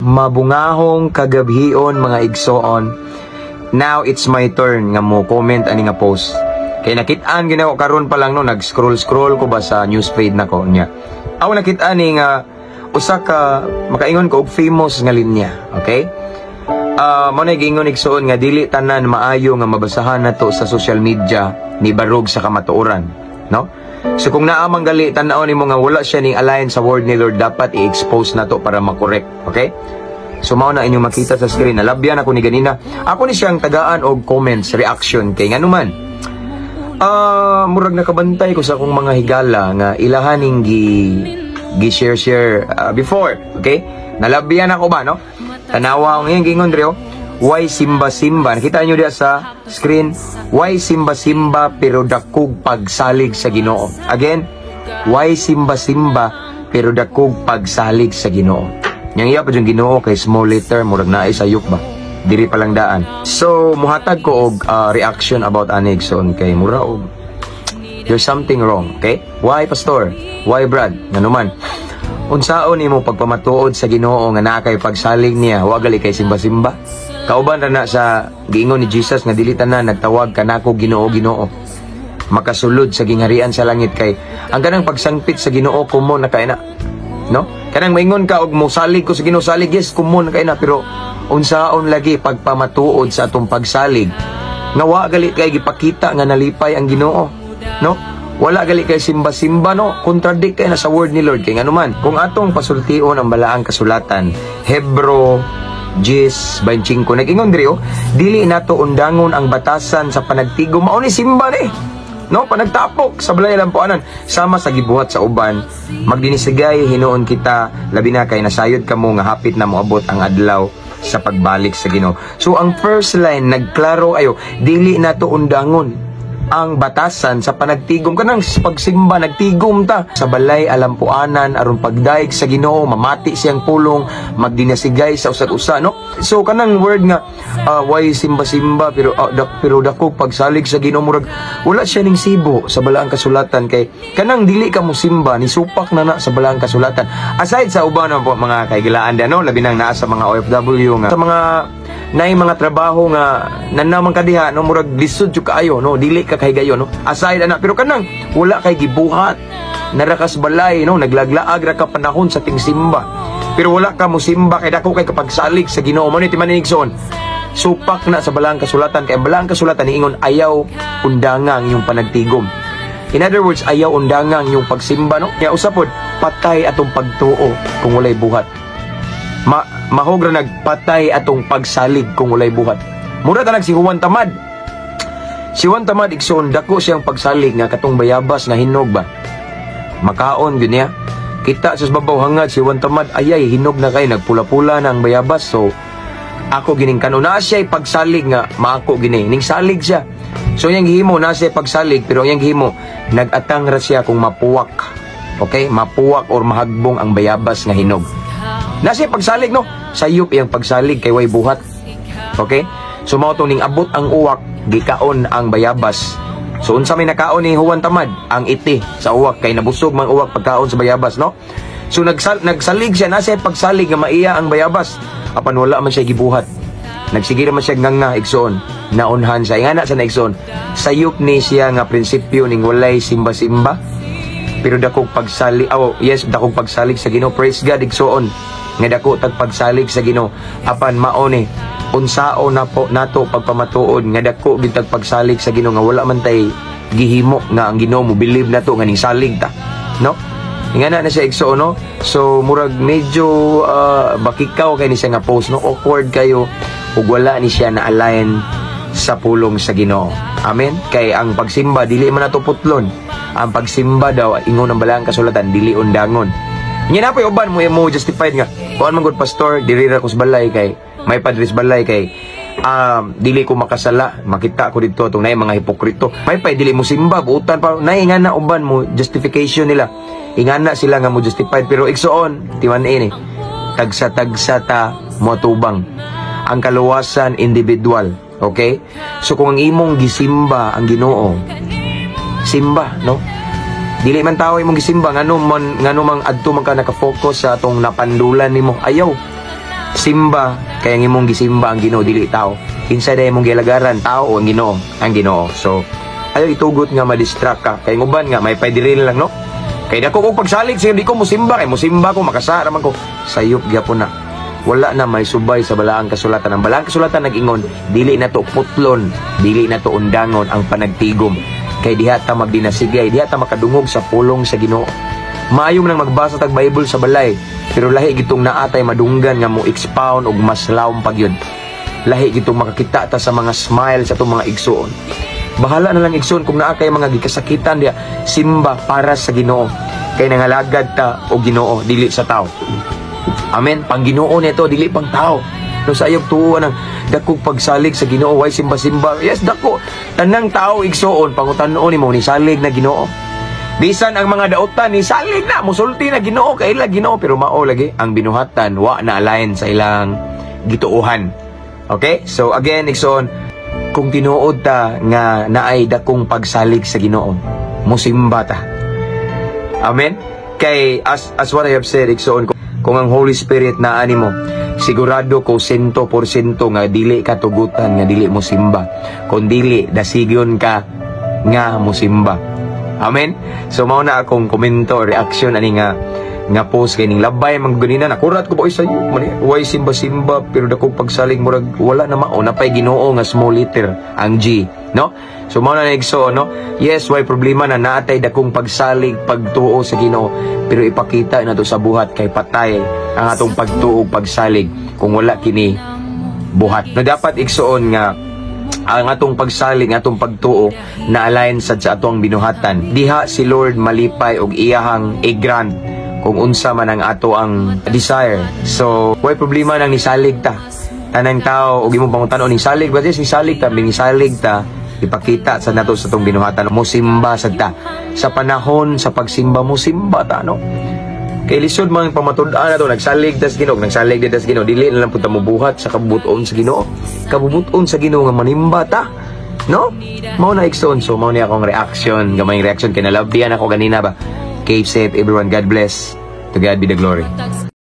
Mabungahong kagabhion mga igsoon. Now it's my turn nga mo comment ani nga post. Kaya nakitaan ginawa karon pa lang no, nag-scroll ko ba sa newsfeed nako niya. Aw nakitaan ni nga usa ka makaingon ko og famous nga linya, okay? Mo na gingon igsoon nga dili tanan maayo nga mabasahan nato sa social media ni barog sa kamatuoran, no? So kung naamang gali tan-aw nimo nga wala siya ning align sa word ni Lord, dapat i-expose nato para ma-correct, okay? So mao na inyong makita sa screen, nalabyan ako ni ganina. Ako ni siyang tagaan og comments, reaction kay nganuman. Murag nakabantay ko sa akong mga higala nga ilahaning gi-share before, okay? Nalabyan ako ba, no? Tanawa ko ngayon gingon dre, why simba-simba? Nakita nyo diya sa screen, why simba-simba pero dakog pagsalig sa Ginoo? Again, why simba-simba pero dakog pagsalig sa Ginoo? Yang iya pa yung Ginoo kay small letter, murag na sayop ba? Diri pa lang daan. So, muhatag ko og reaction about Anigson kay mura og there's something wrong, okay? Why, Pastor? Why, Brad? Nganuman. Unsaon nimo pagpamatuod sa Ginoo nga naa kay pagsalig niya, wa gali kay simba-simba? Kauban ra na sa giingon ni Jesus nga dili tanan nagtawag kanako Ginoo, Ginoo. Makasulod sa gingharian sa langit kay ang kanang pagsangpit sa Ginoo kumon na kay na. No? Kanang maingon ka og mosalig ko sa Ginoo, salig yes kumon na kay na, pero unsaon lagi pagpamatuod sa atong pagsalig nga wa gali kay gipakita nga nalipay ang Ginoo, no? Wala gali kay simba-simba, no? Contradict kay na sa word ni Lord kay nganuman. Kung atong pasultion ang balaang kasulatan, Hebro 10:25 nag-ingon diri dili nato undangon ang batasan sa panagtigom, mao ni simba ni, no? Panagtapok sa balay lampuanan sama sa gibuhat sa uban, magdinisigay hinuon kita labi na kay nasayod kamo nga hapit na moabot ang adlaw sa pagbalik sa Ginoo. So ang first line nagklaro ayo, dili nato undangon ang batasan sa panagtigom, kanang pagsimba nagtigom ta sa balay alampuanan aron pagdaig sa Ginoo, mamati siyang pulong, magdinasigay sa usag-usa, no? So kanang word nga why simba-simba pero dako pagsalig sa Ginoo, murag wala siya ning sibo sa balaang kasulatan kay kanang dili ka mo simba ni supak na sa balaang kasulatan. Aside sa uban po mga kaigilaan no, labi nang naa sa mga OFW nga sa mga nay mga trabaho nga nanaman kadiha, no, murag lisod jud kaayo, no, dili ka kahigayon, no, aside ana, pero kanang wala kay gibuhat narakas balay, no, naglaglaag ra ka panahon sa tingsimba pero wala ka mo simba kay dako kay kapagsalig sa Ginoo. Mo ni timanigson supak na sa balaang kasulatan kay balaang kasulatan niingon ayaw undangang yung panagtigom. In other words, ayaw undangang yung pagsimba, no, kaya usapod patay atong pagtuo kung walay buhat. Mahog ra nagpatay atong pagsalig kung walay buhat. Mura tanag si Juan Tamad. Si Juan Tamad igsoon dako siyang pagsalig nga katong bayabas nga hinog ba. Makaon gyud niya. Kita sa babaw hangad si Juan Tamad ayay hinog na kay nagpula-pula na ang bayabas. So ako gining kanuna siya pagsalig nga maako gini. Ning salig siya. So yang gihimo na siya pagsalig pero yang gihimo nag-atang ra siya kung mapuwak. Okay? Mapuwak or mahagbong ang bayabas nga hinog. Nasi pagsalig, no? Sayop iyang pagsalig kay way buhat. Okay? So mao ning abot ang uwak, gikaon ang bayabas. So unsa may nakaon ni Juan Tamad? Ang iti sa uwak kay nabusog man uwak pagkaon sa bayabas, no? So nagsalig siya, nasi pagsalig nga maiya ang bayabas. Apan wala man siya gibuhat. Nagsigira man siya nga igsoon. Naunhan sa ingana sa naigsoon. Sayop ni siya nga prinsipyo ning walay simba-simba. Pero dakog pagsalig, dakog pagsalig sa Ginoo. Praise God igsoon. Nga dako tag pagsalig sa Ginoo. Apan mao ni unsao na po nato pagpamatuod nga dako gid tag pagsalig sa Ginoo nga wala man tay gihimo nga ang Ginoo mo believe nato nga ning salig ta, no? Ingana na siya igsoon, no? So murag medyo bakikaw kay ni siya nga post, no? Awkward kayo ug wala ni siya na align sa pulong sa Ginoo. Amen. Kay ang pagsimba dili man nato putlon. Ang pagsimba daw ingon ang balaang kasulatan dili undangon. Nya na pay uban mo justified nga. Kuan man gud pastor diri ra ko sa balay kay may padres balay kay dili ko makasala, makita ko dito atong nay mga hipokrito. May pay dili mo simba buutan pa nay nga na uban mo justification nila. Ingana sila nga mo justified pero igsoon timan ini. Tagsa-tagsa ta mo tubang. Ang kaluwasan individual, okay? So kung ang imong gisimba ang Ginoo, simba, no? Dili man tao imong gisimba ngano mang adto man ka naka-focus sa atong napandulan nimo. Ayaw. simba kaya ang imong gisimba ang Ginoo dili tao. Kinsa day imong gilagaran tao o ang Ginoo? Ang Ginoo. So ayaw itugot nga ma-distract ka. Kay uban nga may paidiril lang no. Kay dako kog pagsalig sige di ko musimba kay musimba ko makasara man ko. Sayop gyapon na. Wala na may subay sa balaang kasulatan. Ang balaang kasulatan nag-ingon, dili na to putlon, dili na to undangon ang panagtigom. Kay diha ta magdinasigay, diha ta makadungog sa pulong sa Ginoo. Maayong nang magbasa tag Bible sa balay, pero lahi gitong naatay madunggan nga mo expound og mas lawom pag yun. Lahi gitong makakita ta sa mga smile sa itong mga igsoon. Bahala na lang igsoon kung naa kay mga gikasakitan diha, simba para sa Ginoo. Kay nangalagad ta og Ginoo dili sa tao. Amen. Pang Ginoo nito dili pang tao. No sayop tuwa ng dakog pagsalig sa Ginoo way simba-simba. Yes, dako. Tanang tao igsoon pangutan-on nimo ni salig na Ginoo. Bisan ang mga dautan ni salig na musulti na Ginoo kay ila Ginoo pero mao lagi ang binuhatan wa na align sa ilang gituohan. Okay? So again igsoon kung tinuod ta nga naay dakong pagsalig sa Ginoo, musimba ta. Amen. Kay as what I have said igsoon kung ang Holy Spirit na animo, sigurado ko 100% nga dili ka tugutan nga dili mo simba. Kung dili, dasigyon ka nga mo simba. Amen? So, mao na akong komento, reaction, ani nga post, kay ning labay, manggunina, nakurat ko ba sa iyo? Way simba-simba, pero dako pagsalig, murag, wala na mao, napay Ginoo nga small letter, ang G. No? So, mao na nagso, no? Yes, way problema na naatay dakong pagsalig, pagtuo sa Ginoo, pero ipakita na to sa buhat kay patay ang atong pagtuo, pagsalig, kung wala kini buhat. No, dapat igsuon nga ang atong pagsalig, atong pagtuo na align sa atong binuhatan. Diha si Lord malipay og iyahang i-grant kung unsa man ang ato ang desire. So, way problema nang nisalig ta. Tanang tao og imong pangutan-on ni salig, but yes, nisalig ta, nisalig ta, ipakita sa nato sa atong binuhatan. Musimba sad ta. Sa panahon sa pagsimba musimba ta, no? Kay lisod man pamatud-an na to, nagsalig tas Ginoo, nagsalig tas Ginoo, dili na lang punta mo buhat sa kabubuton sa Ginoo. Kabubuton sa Ginoo nga manimba ta. No? Mao na igsoon. So mao ni akong reaction, gamay reaction kay nalabihan ako ganina ba. Keep safe everyone. God bless. To God be the glory.